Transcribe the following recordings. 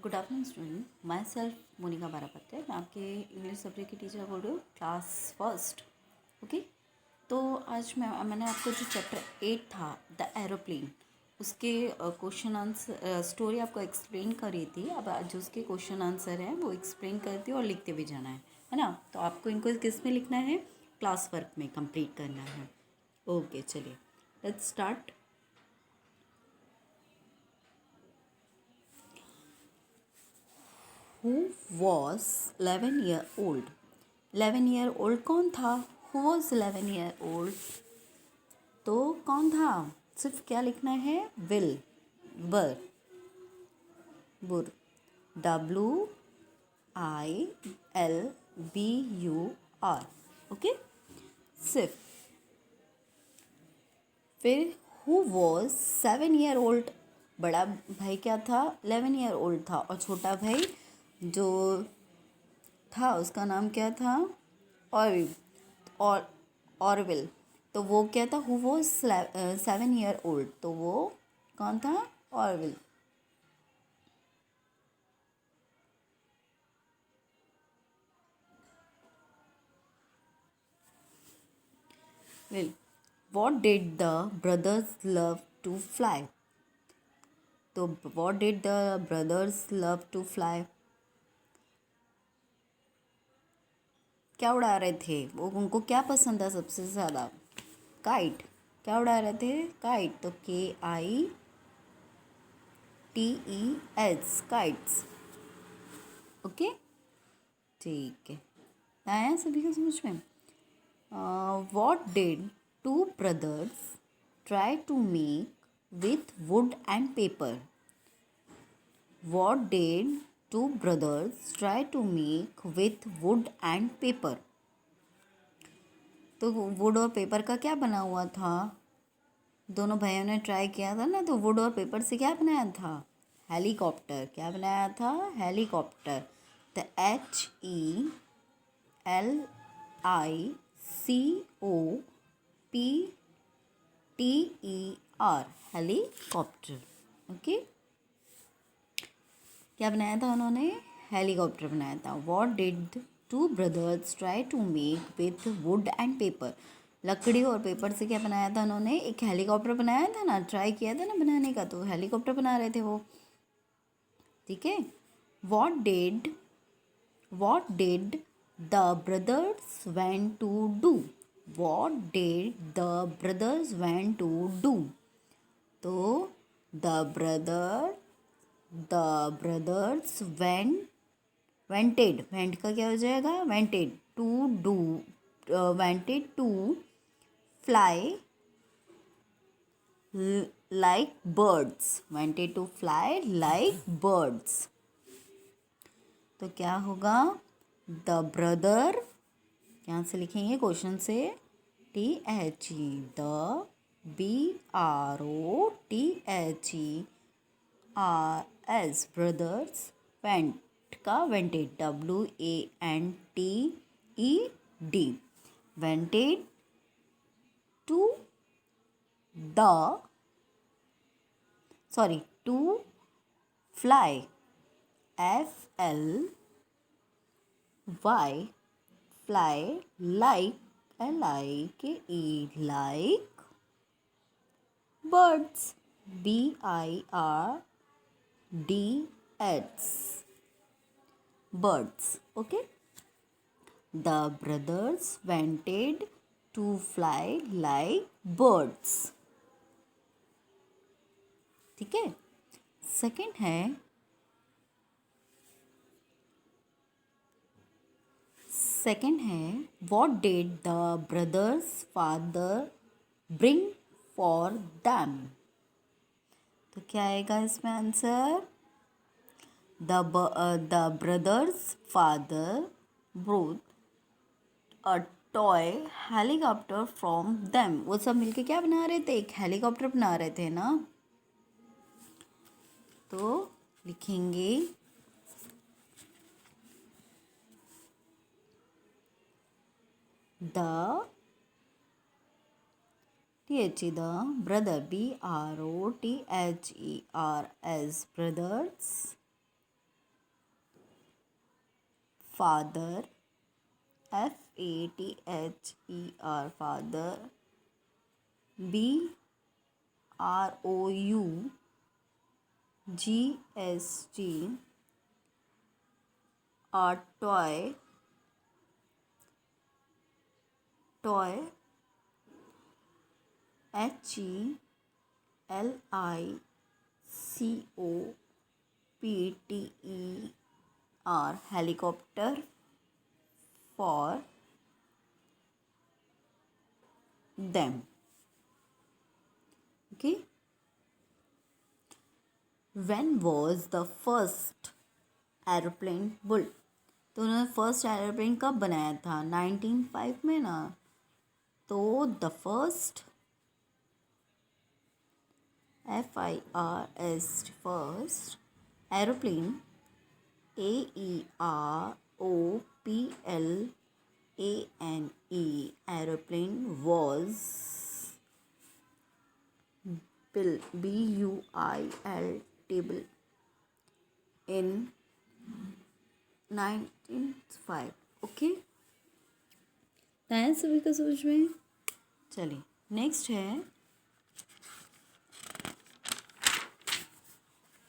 Good afternoon student, myself Monika Barapatre. मैं आपके English subject की टीचर बोल रही हूँ, क्लास फर्स्ट। ओके, तो आज मैंने आपको जो चैप्टर 8 था द एरोप्लेन, उसके क्वेश्चन आंसर स्टोरी आपको एक्सप्लेन करी थी। अब आज उसके क्वेश्चन आंसर हैं वो एक्सप्लेन करती और लिखते भी जाना है ना। तो आपको इनको किस में लिखना है? क्लास वर्क में कंप्लीट करना है। ओके, चलिए let's start. Who was 11 year old? 11 year old कौन था? Who was 11 year old? तो कौन था? सिर्फ क्या लिखना है? विल बर बुर WILBUR। ओके, सिर्फ। फिर हु वॉज 7 year old? बड़ा भाई क्या था? 11 year old था। और छोटा भाई जो था उसका नाम क्या था? ऑरविल। और ऑरविल, तो वो क्या था? हु वॉज 7 year old, तो वो कौन था? Orville. Will, what did the brothers love to fly? तो what did the brothers love to fly? क्या उड़ा रहे थे वो? उनको क्या पसंद था सबसे ज़्यादा? काइट। क्या उड़ा रहे थे? काइट। तो KITES, काइट्स। ओके, ठीक है, आया सभी को समझ में? What did two brothers try to make with wood and paper? What did two brothers try to make with wood and paper? तो वुड और पेपर का क्या बना हुआ था? दोनों भाइयों ने ट्राई किया था ना, तो वुड और पेपर से क्या बनाया था? हेलीकॉप्टर। क्या बनाया था? हेलीकॉप्टर। तो HELICOPTER, हेलीकॉप्टर। ओके, क्या बनाया था उन्होंने? हेलीकॉप्टर बनाया था। What did two brothers try to make with wood and paper? लकड़ी और पेपर से क्या बनाया था उन्होंने? एक हेलीकॉप्टर बनाया था ना, ट्राई किया था ना बनाने का, तो हेलीकॉप्टर बना रहे थे वो। ठीक है। What did the brothers went to do? What did the brothers went to do? तो द ब्रदर्स वेंट का क्या हो जाएगा? Wanted to do, wanted to fly like birds. Wanted to fly like birds. तो क्या होगा? द ब्रदर, यहाँ से लिखेंगे क्वेश्चन से, THE, the BROTHERS, brothers went का wanted, WANTED, wanted to to fly, FLY, fly like, like birds, BIRDS, birds. Okay, the brothers wanted to fly like birds. ठीक है। सेकंड है, what did the brothers father bring for them? तो क्या आएगा इसमें answer? The brothers father brought a toy helicopter from them. वो सब मिलके क्या बना रहे थे? एक हेलीकॉप्टर बना रहे थे ना। तो लिखेंगे the the brother, BROTHERS, brothers father, father, father, brougst, toy, toy, helicopter, helicopter for them. Okay. When was the first aeroplane built? तो उन्होंने फर्स्ट एरोप्लेन कब बनाया था? 1905 में ना. तो the first FIRST first aeroplane AEROPLANE aeroplane was built in 1905. Okay, सभी का सोच में. चलिए नेक्स्ट है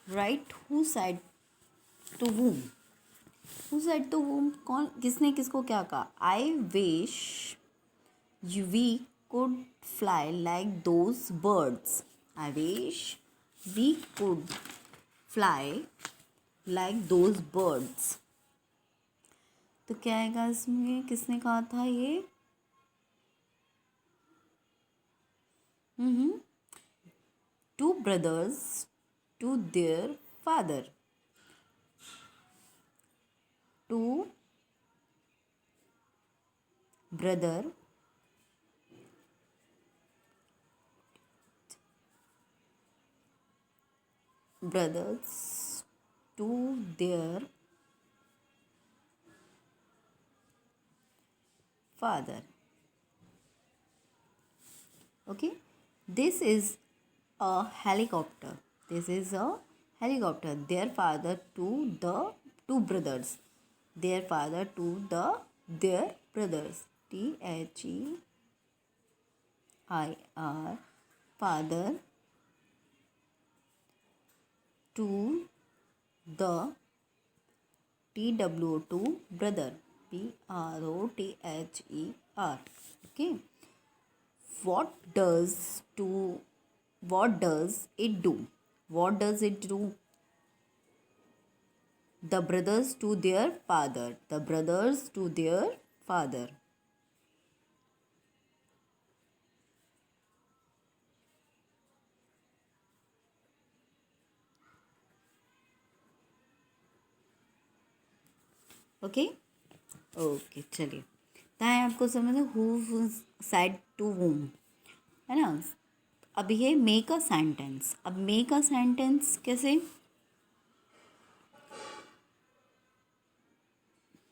right who said to whom. Who said to whom, कौन किसने किसको क्या कहा? I wish we could fly like those birds. I wish we could fly like those birds. तो क्या आएगा इसमें? किसने कहा था ये? Two brothers to their father. Two brothers to their father. Okay, this is a helicopter. Their father to the two brothers. Their father to their brothers. THEIR father to the TWO brother. BROTHER. Okay. What does it do? What does it do? The brothers to their father. Okay चलिए, ताकि आपको समझ who said to वूम है ना. अब ये make a sentence. अब make a sentence कैसे?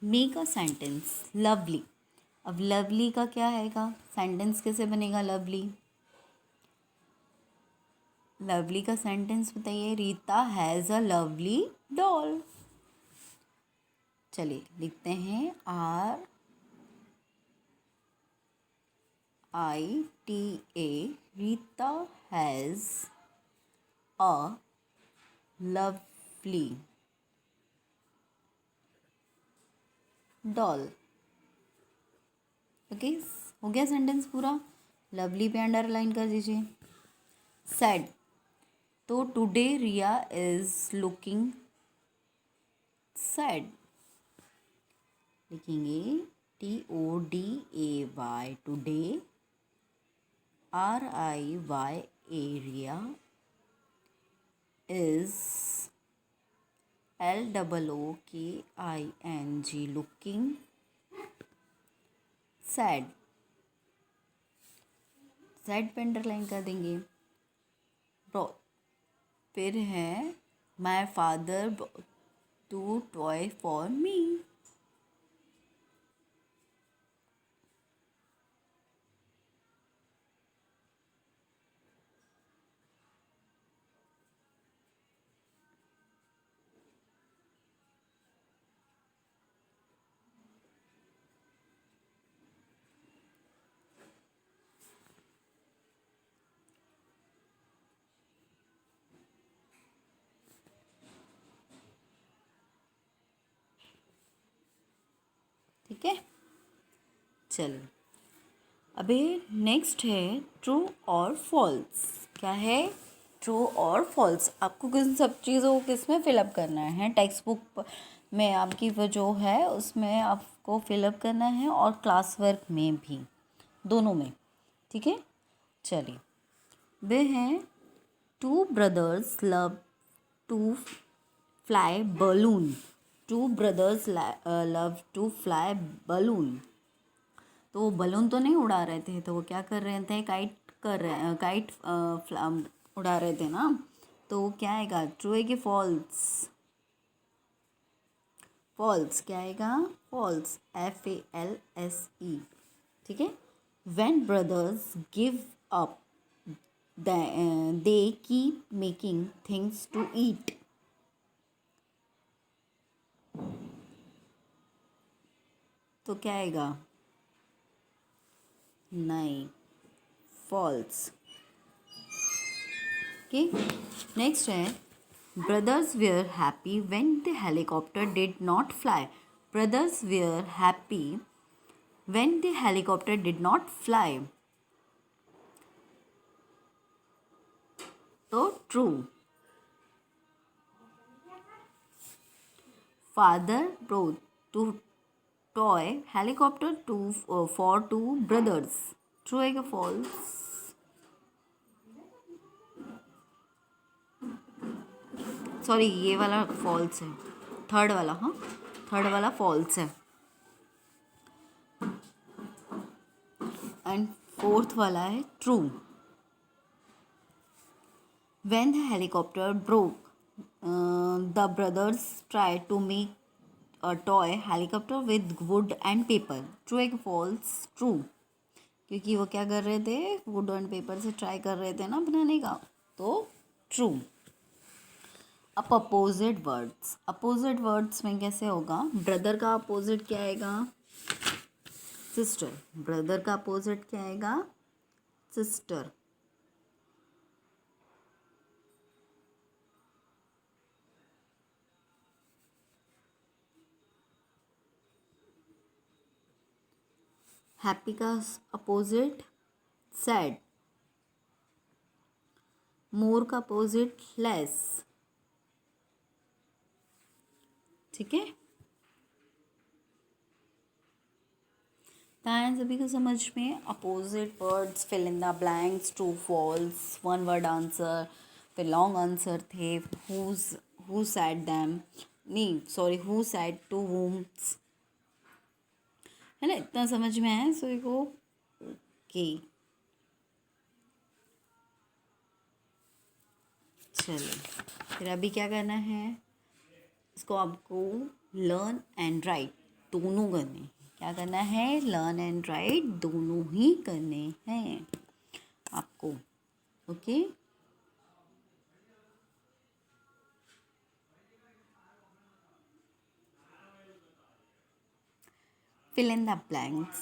Make a sentence lovely. अब लवली का क्या आएगा? सेंटेंस कैसे बनेगा लवली का सेंटेंस बताइए. Rita has a lovely doll. चलिए लिखते हैं RITA. Rita has a lovely doll. Okay, हो गया सेंटेंस पूरा. लवली पे अंडरलाइन कर दीजिए. सैड, तो today Riya is looking sad. लिखेंगे TODAY today. RIYA Riya is LOOKING looking sad. Sad पे अंडरलाइन कर देंगे. फिर है my father to toy for me. है। चलिए अभी नेक्स्ट है ट्रू और फॉल्स। क्या है? ट्रू और फॉल्स। आपको किन सब चीज़ों को किस में फिलअप करना है? टेक्स्ट बुक में आपकी वो जो है उसमें आपको फिलअप करना है और क्लास वर्क में भी, दोनों में। ठीक है, चलिए वे हैं two brothers love to fly balloon. Two brothers love to fly balloon. तो वो बलून तो नहीं उड़ा रहे थे, तो वो क्या कर रहे थे? काइट उड़ा रहे थे ना। तो वो क्या आएगा? ट्रू है कि फॉल्स? फॉल्स क्या आएगा? False, FALSE। ठीक है। When brothers give up they keep making things to eat. तो क्या आएगा? नहीं, फॉल्स। ओके, नेक्स्ट है brothers were happy when the helicopter did not fly. Brothers were happy when the helicopter did not fly. तो true. Father brought two toy helicopter to for two brothers. True है क्या false? Sorry, ये वाला false है, third वाला। हाँ, third वाला false है एंड फोर्थ वाला है true. When the helicopter broke, the brothers tried to make a toy helicopter with wood and paper. True है कि false? True, क्योंकि वो क्या कर रहे थे? वुड एंड पेपर से ट्राई कर रहे थे ना बनाने का। तो ट्रू। अब अपोजिट वर्ड्स। अपोजिट वर्ड्स में कैसे होगा? ब्रदर का अपोजिट क्या आएगा? सिस्टर। ब्रदर का अपोजिट क्या आएगा? सिस्टर। हैप्पी का अपोजिट सैड। मोर का अपोजिट लेस। ठीक है, ताया सभी को समझ में? Opposite words, fill in the blanks, true false, one word answer, फिर लॉन्ग आंसर थे। हु सैड दैम, नहीं sorry, who said to whom, है ना? इतना समझ में आया सभी को? ओके, चलिए फिर अभी क्या करना है? इसको आपको लर्न एंड राइट दोनों करने हैं। क्या करना है? लर्न एंड राइट दोनों ही करने हैं आपको। Okay, fill in the blanks.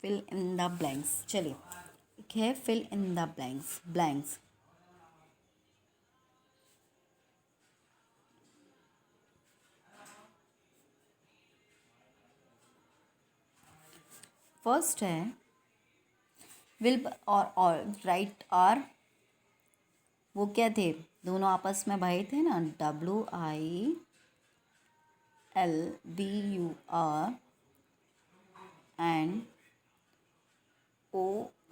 Fill in the blanks. चलिए एक है fill in the blanks. Blanks first है विल और राइट आर। वो क्या थे? दोनों आपस में भाई थे ना। WILBUR एंड ORVILLE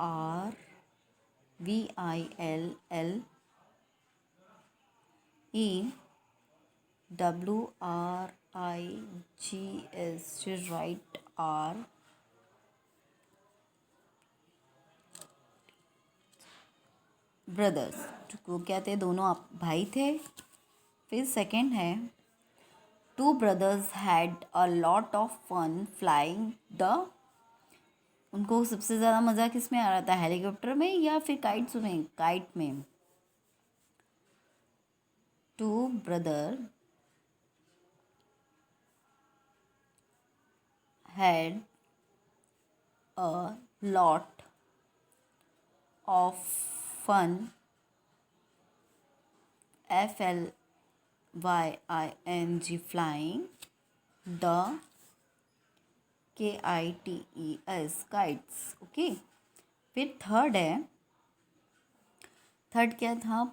WRIGS, राइट आर। ब्रदर्स को क्या थे? दोनों आप भाई थे। फिर सेकंड है two brothers had a lot of fun flying the. उनको सबसे ज़्यादा मज़ा किस में आ रहा था? हेलीकॉप्टर में या फिर काइट्स में? काइट में। Two brother had a lot of fun, FLYING, flying the KITES, kites. Okay, फिर थर्ड है, थर्ड क्या था,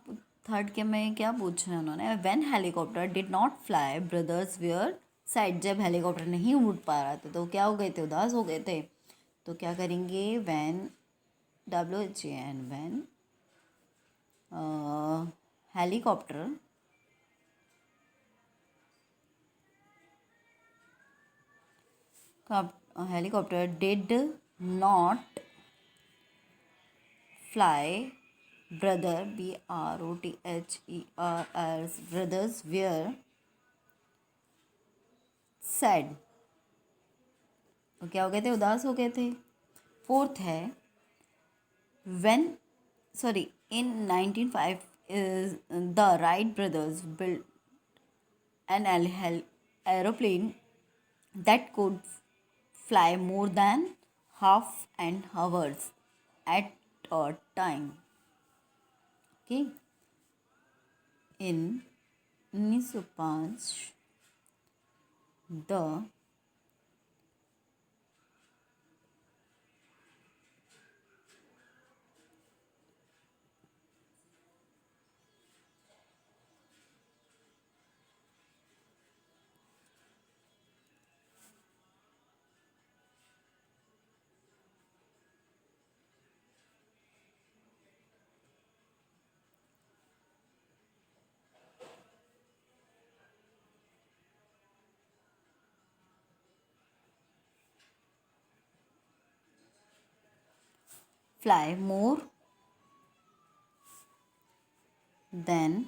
थर्ड के में क्या पूछा है उन्होंने, when helicopter did not fly brothers were sad, जब हेलीकॉप्टर नहीं उड़ पा रहा था तो क्या हो गए थे, उदास हो गए थे। तो क्या करेंगे, when, WHAN, when helicopter helicopter did not fly, brother, BROTHERS, brothers were sad, तो क्या हो गए थे, उदास हो गए थे। फोर्थ है, when, sorry, in 1905 is the Wright brothers built an aeroplane that could fly more than half an hours at a time. Okay, in 1905 the fly more than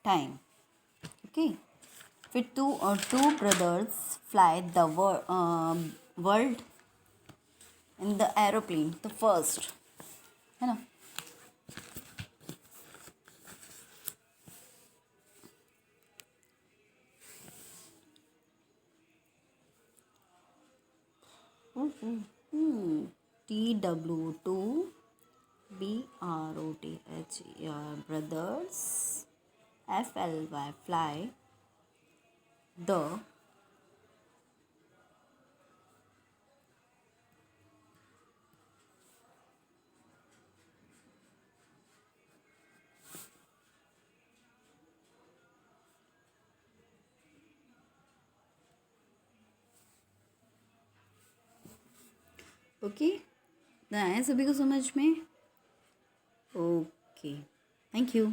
time. Okay, फिर two brothers fly the world in the aeroplane, the first, है ना। TW2 BROTHER, brothers, FLY, fly the okay, आया सभी को समझ में। Okay, thank you.